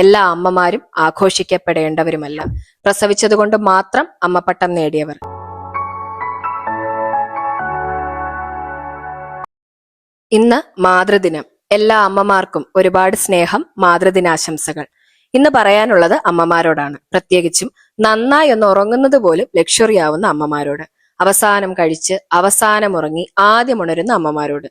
എല്ലാ അമ്മമാരും ആഘോഷിക്കപ്പെടേണ്ടവരുമല്ല. പ്രസവിച്ചതുകൊണ്ട് മാത്രം അമ്മപ്പട്ടം നേടിയവർ. ഇന്ന് മാതൃദിനം. എല്ലാ അമ്മമാർക്കും ഒരുപാട് സ്നേഹം, മാതൃദിനാശംസകൾ. ഇന്ന് പറയാനുള്ളത് അമ്മമാരോടാണ്. പ്രത്യേകിച്ചും നന്നായി ഒന്ന് ഉറങ്ങുന്നത് പോലും ലക്ഷറി ആവുന്ന അമ്മമാരോട്, അവസാനം കഴിച്ച് അവസാനം ഉറങ്ങി ആദ്യം ഉണരുന്ന അമ്മമാരോട്.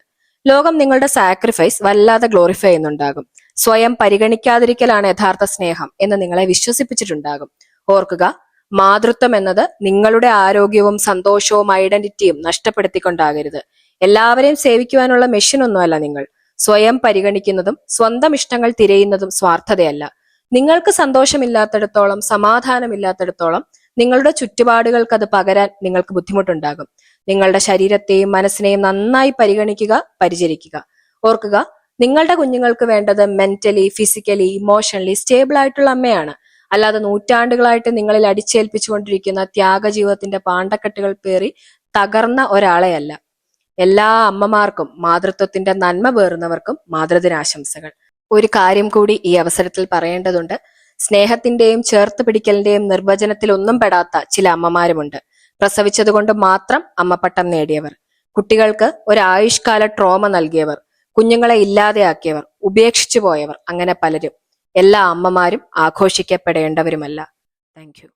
ലോകം നിങ്ങളുടെ സാക്രിഫൈസ് വല്ലാതെ ഗ്ലോറിഫൈ ചെയ്യുന്നുണ്ടാകും. സ്വയം പരിഗണിക്കാതിരിക്കലാണ് യഥാർത്ഥ സ്നേഹം എന്ന് നിങ്ങളെ വിശ്വസിപ്പിച്ചിട്ടുണ്ടാകും. ഓർക്കുക, മാതൃത്വം എന്നത് നിങ്ങളുടെ ആരോഗ്യവും സന്തോഷവും ഐഡന്റിറ്റിയും നഷ്ടപ്പെടുത്തിക്കൊണ്ടാകരുത്. എല്ലാവരെയും സേവിക്കുവാനുള്ള മെഷീനൊന്നുമല്ല നിങ്ങൾ. സ്വയം പരിഗണിക്കുന്നതും സ്വന്തം ഇഷ്ടങ്ങൾ തിരയുന്നതും സ്വാർത്ഥതയല്ല. നിങ്ങൾക്ക് സന്തോഷമില്ലാത്തിടത്തോളം, സമാധാനമില്ലാത്തിടത്തോളം നിങ്ങളുടെ ചുറ്റുപാടുകൾക്ക് അത് പകരാൻ നിങ്ങൾക്ക് ബുദ്ധിമുട്ടുണ്ടാകും. നിങ്ങളുടെ ശരീരത്തെയും മനസ്സിനെയും നന്നായി പരിഗണിക്കുക, പരിചരിക്കുക. ഓർക്കുക, നിങ്ങളുടെ കുഞ്ഞുങ്ങൾക്ക് വേണ്ടത് മെന്റലി, ഫിസിക്കലി, ഇമോഷണലി സ്റ്റേബിൾ ആയിട്ടുള്ള അമ്മയാണ്. അല്ലാതെ നൂറ്റാണ്ടുകളായിട്ട് നിങ്ങളിൽ അടിച്ചേൽപ്പിച്ചുകൊണ്ടിരിക്കുന്ന ത്യാഗജീവിതത്തിന്റെ പാണ്ടക്കെട്ടുകൾ പേറി തകർന്ന ഒരാളെയല്ല. എല്ലാ അമ്മമാർക്കും, മാതൃത്വത്തിന്റെ നന്മ പേറുന്നവർക്കും മാതൃദിനാശംസകൾ. ഒരു കാര്യം കൂടി ഈ അവസരത്തിൽ പറയേണ്ടതുണ്ട്. സ്നേഹത്തിന്റെയും ചേർത്ത് പിടിക്കലിന്റെയും നിർവചനത്തിൽ ഒന്നും പെടാത്ത ചില അമ്മമാരുമുണ്ട്. പ്രസവിച്ചതുകൊണ്ട് മാത്രം അമ്മപ്പട്ടം നേടിയവർ, കുട്ടികൾക്ക് ഒരു ആയുഷ്കാല ട്രോമ നൽകിയവർ, കുഞ്ഞുങ്ങളെ ഇല്ലാതെയാക്കിയവർ, ഉപേക്ഷിച്ചു പോയവർ, അങ്ങനെ പലരും. എല്ലാ അമ്മമാരും ആഘോഷിക്കപ്പെടേണ്ടവരുമല്ല. Thank you.